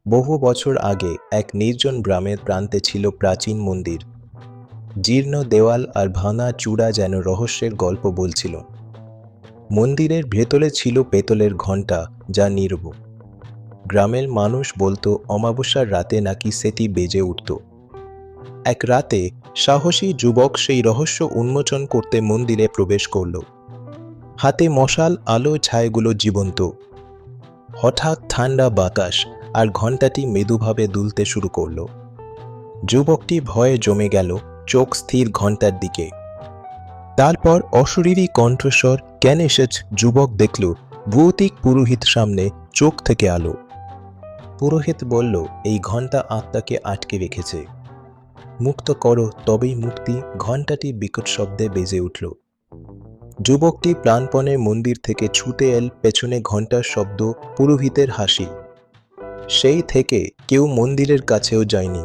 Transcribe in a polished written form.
বহু বছর আগে এক নির্জন গ্রামের প্রান্তে ছিল প্রাচীন মন্দির। জীর্ণ দেওয়াল আর ভাঙা চূড়া যেন রহস্যের গল্প বলছিল। মন্দিরের ভেতরে ছিল পেতলের ঘণ্টা, যা নীরব। গ্রামের মানুষ বলতো অমাবস্যার রাতে নাকি সেটি বেজে উঠত। এক রাতে সাহসী যুবক সেই রহস্য উন্মোচন করতে মন্দিরে প্রবেশ করল। হাতে মশাল, আলো ছায়াগুলো জীবন্ত। হঠাৎ ঠান্ডা বাতাস আর ঘণ্টাটি মৃদুভাবে দুলতে শুরু করল। যুবকটি ভয়ে জমে গেল, চোখ স্থির ঘণ্টার দিকে। তারপর অশরীরী কণ্ঠস্বর, কেন এসেছ? যুবক দেখল ভৌতিক পুরোহিত সামনে, চোখ থেকে আলো। পুরোহিত বলল, এই ঘণ্টা আত্মাকে আটকে রেখেছে, মুক্ত করো তবেই মুক্তি। ঘণ্টাটি বিকট শব্দে বেজে উঠল। যুবকটি প্রাণপণে মন্দির থেকে ছুটে এল, পেছনে ঘণ্টার শব্দ, পুরোহিতের হাসি। সেই থেকে কেউ মন্দিরের কাছেও যায়নি।